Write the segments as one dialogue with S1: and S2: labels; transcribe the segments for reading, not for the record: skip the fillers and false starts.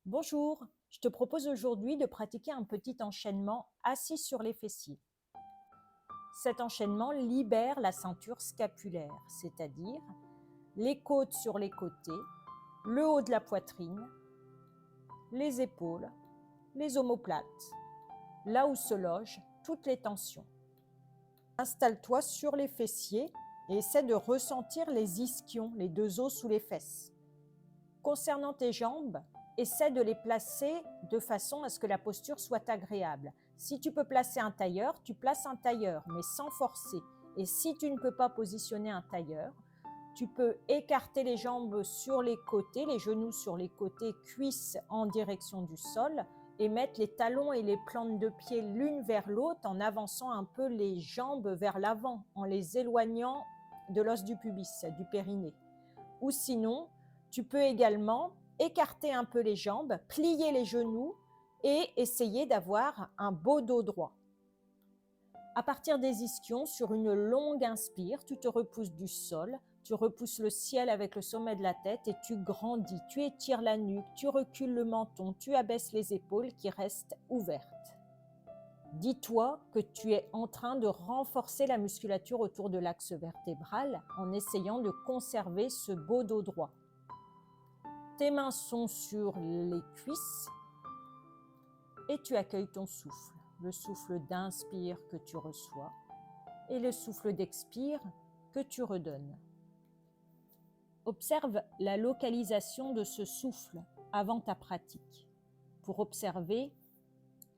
S1: Bonjour, je te propose aujourd'hui de pratiquer un petit enchaînement assis sur les fessiers. Cet enchaînement libère la ceinture scapulaire, c'est-à-dire les côtes sur les côtés, le haut de la poitrine, les épaules, les omoplates, là où se logent toutes les tensions. Installe-toi sur les fessiers et essaie de ressentir les ischions, les deux os sous les fesses. Concernant tes jambes, essaie de les placer de façon à ce que la posture soit agréable. Si tu peux placer un tailleur, tu places un tailleur, mais sans forcer. Et si tu ne peux pas positionner un tailleur, tu peux écarter les jambes sur les côtés, les genoux sur les côtés, cuisses en direction du sol, et mettre les talons et les plantes de pied l'une vers l'autre en avançant un peu les jambes vers l'avant, en les éloignant de l'os du pubis, du périnée. Ou sinon, tu peux également écarter un peu les jambes, plier les genoux et essayer d'avoir un beau dos droit. À partir des ischions, sur une longue inspire, tu te repousses du sol, tu repousses le ciel avec le sommet de la tête et tu grandis, tu étires la nuque, tu recules le menton, tu abaisses les épaules qui restent ouvertes. Dis-toi que tu es en train de renforcer la musculature autour de l'axe vertébral en essayant de conserver ce beau dos droit. Tes mains sont sur les cuisses et tu accueilles ton souffle. Le souffle d'inspire que tu reçois et le souffle d'expire que tu redonnes. Observe la localisation de ce souffle avant ta pratique pour observer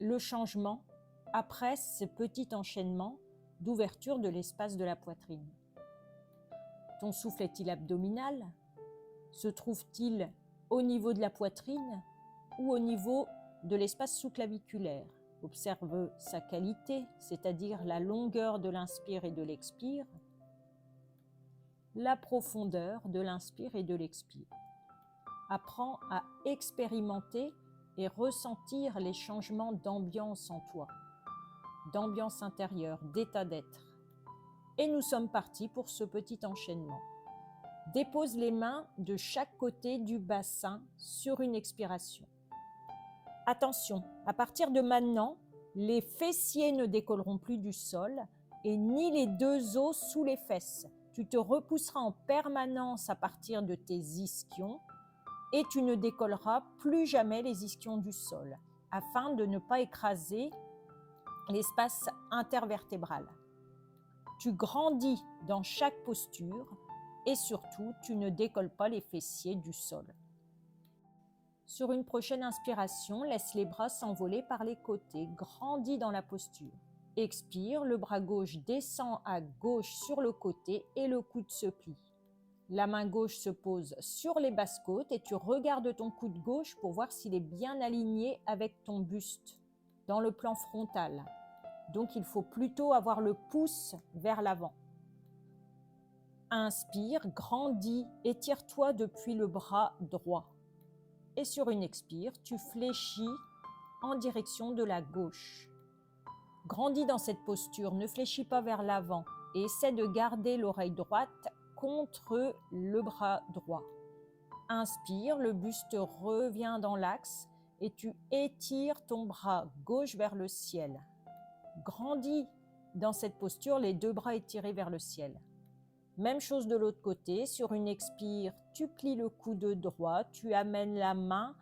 S1: le changement après ce petit enchaînement d'ouverture de l'espace de la poitrine. Ton souffle est-il abdominal? Se trouve-t-il au niveau de la poitrine ou au niveau de l'espace sous-claviculaire? Observe sa qualité, c'est-à-dire la longueur de l'inspire et de l'expire, la profondeur de l'inspire et de l'expire. Apprends à expérimenter et ressentir les changements d'ambiance en toi, d'ambiance intérieure, d'état d'être. Et nous sommes partis pour ce petit enchaînement. Dépose les mains de chaque côté du bassin sur une expiration. Attention, à partir de maintenant, les fessiers ne décolleront plus du sol et ni les deux os sous les fesses. Tu te repousseras en permanence à partir de tes ischions et tu ne décolleras plus jamais les ischions du sol afin de ne pas écraser l'espace intervertébral. Tu grandis dans chaque posture et surtout, tu ne décolles pas les fessiers du sol. Sur une prochaine inspiration, laisse les bras s'envoler par les côtés, grandis dans la posture. Expire, le bras gauche descend à gauche sur le côté et le coude se plie. La main gauche se pose sur les basses côtes et tu regardes ton coude gauche pour voir s'il est bien aligné avec ton buste, dans le plan frontal. Donc il faut plutôt avoir le pouce vers l'avant. Inspire, grandis, étire-toi depuis le bras droit. Et sur une expire, tu fléchis en direction de la gauche. Grandis dans cette posture, ne fléchis pas vers l'avant et essaie de garder l'oreille droite contre le bras droit. Inspire, le buste revient dans l'axe et tu étires ton bras gauche vers le ciel. Grandis dans cette posture, les deux bras étirés vers le ciel. Même chose de l'autre côté, sur une expire, tu plies le coude droit, tu amènes la main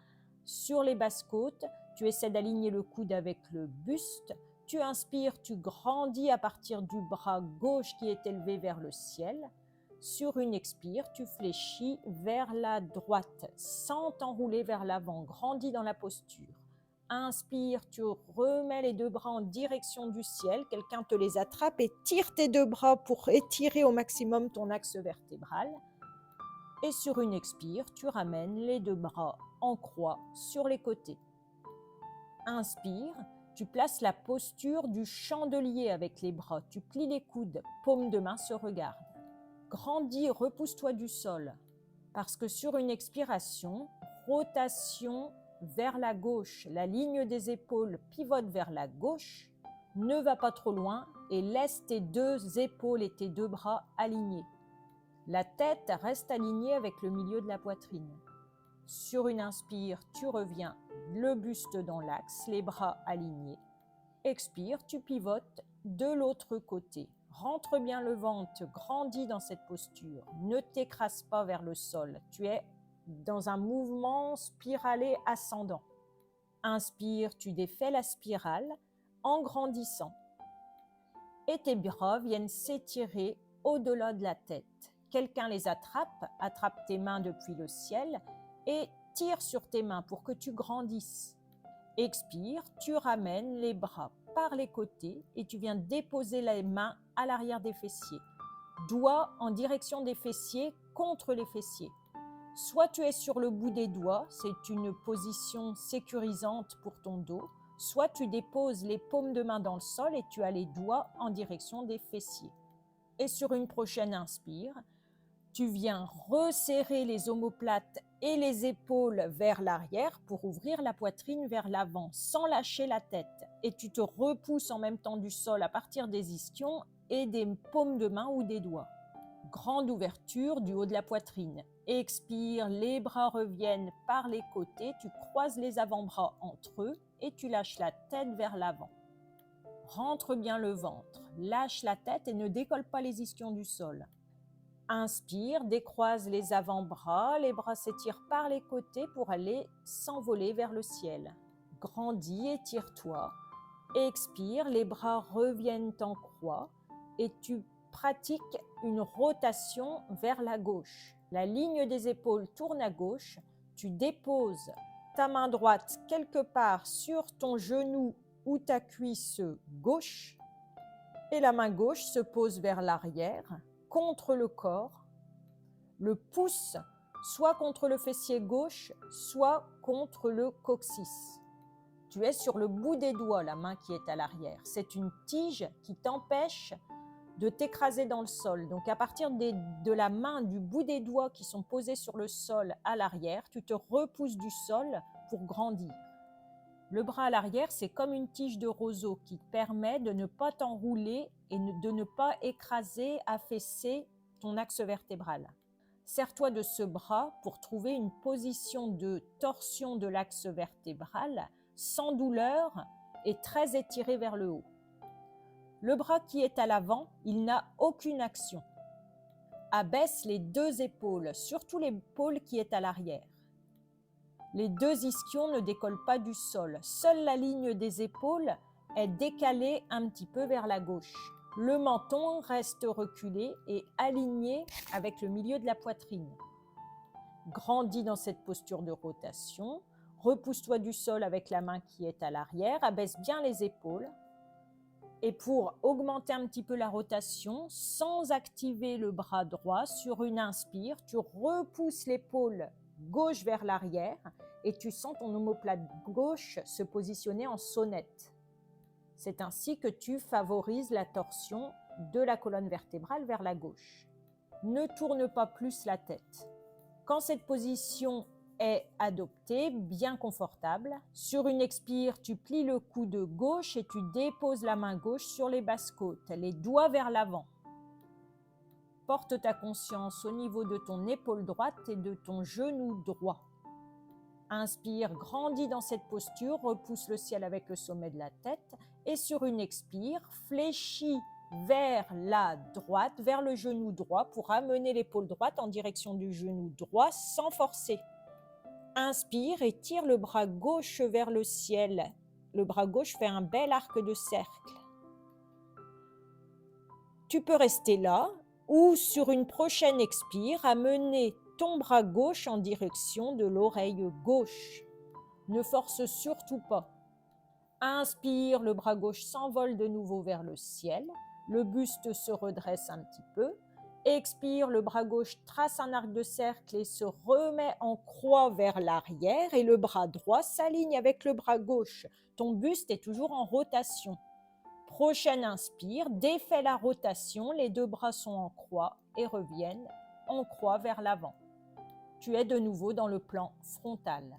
S1: sur les basses côtes, tu essaies d'aligner le coude avec le buste, tu inspires, tu grandis à partir du bras gauche qui est élevé vers le ciel. Sur une expire, tu fléchis vers la droite, sans t'enrouler vers l'avant, grandis dans la posture. Inspire, tu remets les deux bras en direction du ciel, quelqu'un te les attrape et tire tes deux bras pour étirer au maximum ton axe vertébral. Et sur une expire, tu ramènes les deux bras en croix sur les côtés. Inspire, tu places la posture du chandelier avec les bras, tu plies les coudes, paumes de main se regardent. Grandis, repousse-toi du sol, parce que sur une expiration, rotation vers la gauche, la ligne des épaules pivote vers la gauche, ne va pas trop loin et laisse tes deux épaules et tes deux bras alignés. La tête reste alignée avec le milieu de la poitrine. Sur une inspire, tu reviens le buste dans l'axe, les bras alignés. Expire, tu pivotes de l'autre côté. Rentre bien le ventre, grandis dans cette posture. Ne t'écrase pas vers le sol. Tu es dans un mouvement spiralé ascendant. Inspire, tu défais la spirale en grandissant. Et tes bras viennent s'étirer au-delà de la tête. Quelqu'un les attrape tes mains depuis le ciel et tire sur tes mains pour que tu grandisses. Expire, tu ramènes les bras par les côtés et tu viens déposer les mains à l'arrière des fessiers. Doigts en direction des fessiers contre les fessiers. Soit tu es sur le bout des doigts, c'est une position sécurisante pour ton dos, soit tu déposes les paumes de main dans le sol et tu as les doigts en direction des fessiers. Et sur une prochaine inspire, tu viens resserrer les omoplates et les épaules vers l'arrière pour ouvrir la poitrine vers l'avant sans lâcher la tête. Et tu te repousses en même temps du sol à partir des ischions et des paumes de main ou des doigts. Grande ouverture du haut de la poitrine. Expire, les bras reviennent par les côtés, tu croises les avant-bras entre eux et tu lâches la tête vers l'avant. Rentre bien le ventre, lâche la tête et ne décolle pas les ischions du sol. Inspire, décroise les avant-bras, les bras s'étirent par les côtés pour aller s'envoler vers le ciel. Grandis, étire-toi. Expire, les bras reviennent en croix et tu pratiques une rotation vers la gauche. La ligne des épaules tourne à gauche, tu déposes ta main droite quelque part sur ton genou ou ta cuisse gauche et la main gauche se pose vers l'arrière, contre le corps, le pouce soit contre le fessier gauche, soit contre le coccyx. Tu es sur le bout des doigts, la main qui est à l'arrière. C'est une tige qui t'empêche de t'écraser dans le sol. Donc à partir de la main, du bout des doigts qui sont posés sur le sol à l'arrière, tu te repousses du sol pour grandir. Le bras à l'arrière, c'est comme une tige de roseau qui te permet de ne pas t'enrouler et de ne pas écraser, affaisser ton axe vertébral. Serre-toi de ce bras pour trouver une position de torsion de l'axe vertébral sans douleur et très étiré vers le haut. Le bras qui est à l'avant, il n'a aucune action. Abaisse les deux épaules, surtout l'épaule qui est à l'arrière. Les deux ischions ne décollent pas du sol. Seule la ligne des épaules est décalée un petit peu vers la gauche. Le menton reste reculé et aligné avec le milieu de la poitrine. Grandis dans cette posture de rotation. Repousse-toi du sol avec la main qui est à l'arrière. Abaisse bien les épaules. Et pour augmenter un petit peu la rotation, sans activer le bras droit, sur une inspire, tu repousses l'épaule gauche vers l'arrière et tu sens ton omoplate gauche se positionner en sonnette. C'est ainsi que tu favorises la torsion de la colonne vertébrale vers la gauche. Ne tourne pas plus la tête. Quand cette position est adoptée, bien confortable, sur une expire, tu plies le coude gauche et tu déposes la main gauche sur les basses-côtes, les doigts vers l'avant. Porte ta conscience au niveau de ton épaule droite et de ton genou droit. Inspire, grandis dans cette posture, repousse le ciel avec le sommet de la tête et sur une expire, fléchis vers la droite, vers le genou droit pour amener l'épaule droite en direction du genou droit sans forcer. Inspire et tire le bras gauche vers le ciel. Le bras gauche fait un bel arc de cercle. Tu peux rester là ou sur une prochaine expire, amener ton bras gauche en direction de l'oreille gauche. Ne force surtout pas. Inspire, le bras gauche s'envole de nouveau vers le ciel. Le buste se redresse un petit peu. Expire, le bras gauche trace un arc de cercle et se remet en croix vers l'arrière et le bras droit s'aligne avec le bras gauche. Ton buste est toujours en rotation. Prochaine inspire, défais la rotation, les deux bras sont en croix et reviennent en croix vers l'avant. Tu es de nouveau dans le plan frontal.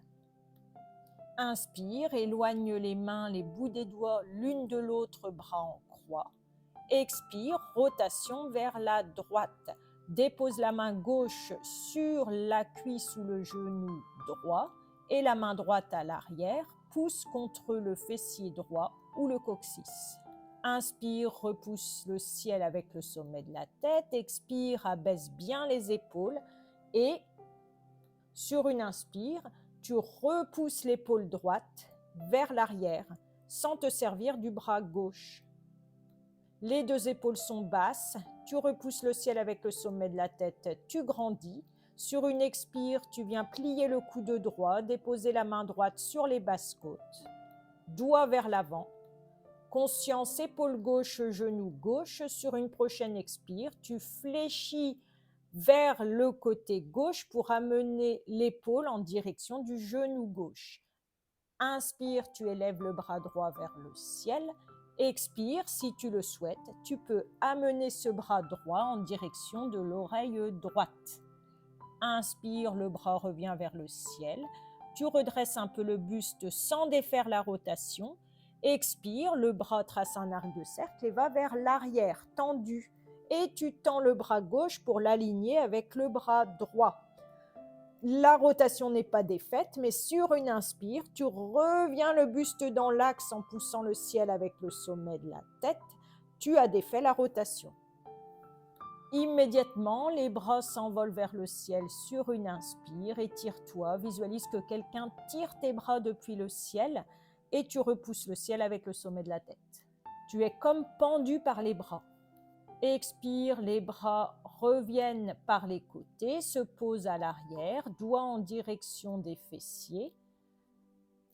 S1: Inspire, éloigne les mains, les bouts des doigts l'une de l'autre, bras en croix. Expire, rotation vers la droite. Dépose la main gauche sur la cuisse ou le genou droit et la main droite à l'arrière. Pousse contre le fessier droit ou le coccyx. Inspire, repousse le ciel avec le sommet de la tête. Expire, abaisse bien les épaules. Et sur une inspire, tu repousses l'épaule droite vers l'arrière sans te servir du bras gauche. Les deux épaules sont basses. Tu repousses le ciel avec le sommet de la tête. Tu grandis. Sur une expire, tu viens plier le coude droit, déposer la main droite sur les basses côtes. Doigt vers l'avant. Conscience, épaule gauche, genou gauche. Sur une prochaine expire, tu fléchis vers le côté gauche pour amener l'épaule en direction du genou gauche. Inspire, tu élèves le bras droit vers le ciel. Expire, si tu le souhaites, tu peux amener ce bras droit en direction de l'oreille droite. Inspire, le bras revient vers le ciel. Tu redresses un peu le buste sans défaire la rotation. Expire, le bras trace un arc de cercle et va vers l'arrière, tendu. Et tu tends le bras gauche pour l'aligner avec le bras droit. La rotation n'est pas défaite, mais sur une inspire, tu reviens le buste dans l'axe en poussant le ciel avec le sommet de la tête. Tu as défait la rotation. Immédiatement, les bras s'envolent vers le ciel sur une inspire. Étire-toi, visualise que quelqu'un tire tes bras depuis le ciel et tu repousses le ciel avec le sommet de la tête. Tu es comme pendu par les bras. Expire, les bras reviennent par les côtés, se posent à l'arrière, doigts en direction des fessiers.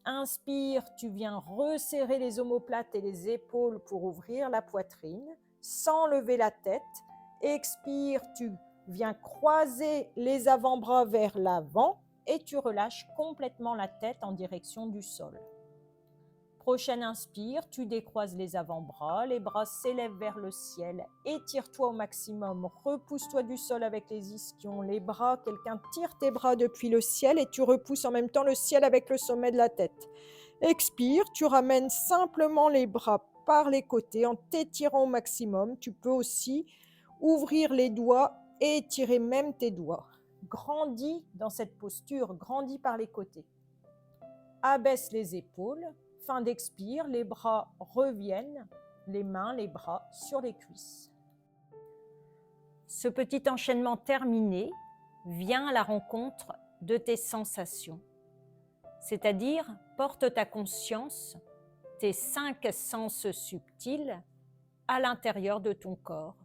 S1: Inspire, tu viens resserrer les omoplates et les épaules pour ouvrir la poitrine, sans lever la tête. Expire, tu viens croiser les avant-bras vers l'avant et tu relâches complètement la tête en direction du sol. Prochaine inspire, tu décroises les avant-bras, les bras s'élèvent vers le ciel, étire-toi au maximum, repousse-toi du sol avec les ischions, les bras, quelqu'un tire tes bras depuis le ciel et tu repousses en même temps le ciel avec le sommet de la tête. Expire, tu ramènes simplement les bras par les côtés en t'étirant au maximum. Tu peux aussi ouvrir les doigts et étirer même tes doigts. Grandis dans cette posture, grandis par les côtés. Abaisse les épaules. Fin d'expire, les bras reviennent, les mains, les bras sur les cuisses. Ce petit enchaînement terminé, viens à la rencontre de tes sensations. C'est-à-dire, porte ta conscience, tes 5 sens subtils, à l'intérieur de ton corps,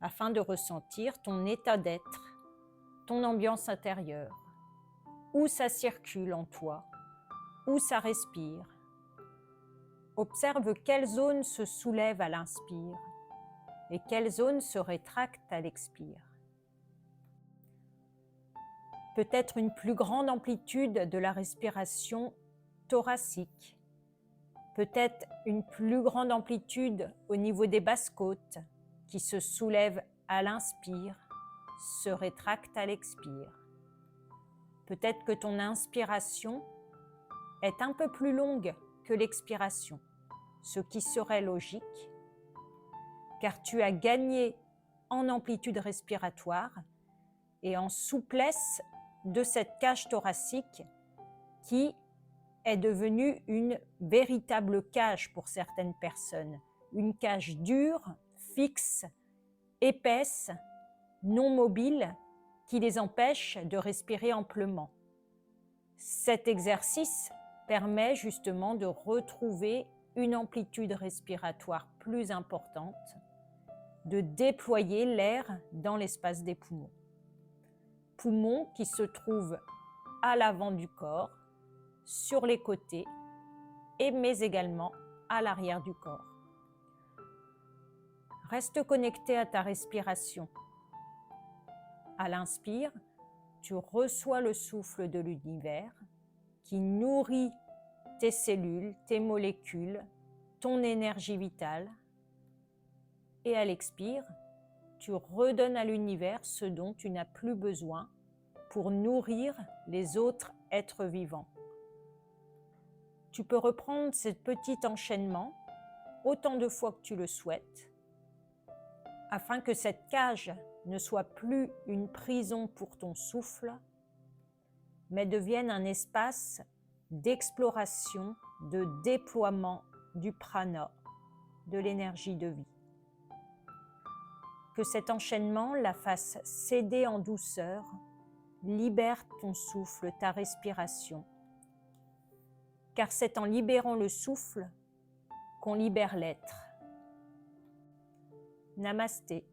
S1: afin de ressentir ton état d'être, ton ambiance intérieure, où ça circule en toi, où ça respire. Observe quelles zones se soulèvent à l'inspire et quelles zones se rétractent à l'expire. Peut-être une plus grande amplitude de la respiration thoracique, peut-être une plus grande amplitude au niveau des basses côtes qui se soulèvent à l'inspire, se rétractent à l'expire. Peut-être que ton inspiration est un peu plus longue que l'expiration, ce qui serait logique, car tu as gagné en amplitude respiratoire et en souplesse de cette cage thoracique qui est devenue une véritable cage pour certaines personnes, une cage dure, fixe, épaisse, non mobile, qui les empêche de respirer amplement. Cet exercice permet justement de retrouver une amplitude respiratoire plus importante, de déployer l'air dans l'espace des poumons. Poumons qui se trouvent à l'avant du corps, sur les côtés, mais également à l'arrière du corps. Reste connecté à ta respiration. À l'inspire, tu reçois le souffle de l'univers qui nourrit tes cellules, tes molécules, ton énergie vitale. Et à l'expire, tu redonnes à l'univers ce dont tu n'as plus besoin pour nourrir les autres êtres vivants. Tu peux reprendre ce petit enchaînement autant de fois que tu le souhaites, afin que cette cage ne soit plus une prison pour ton souffle, mais devienne un espace d'exploration, de déploiement du prana, de l'énergie de vie. Que cet enchaînement la fasse céder en douceur, libère ton souffle, ta respiration. Car c'est en libérant le souffle qu'on libère l'être. Namasté.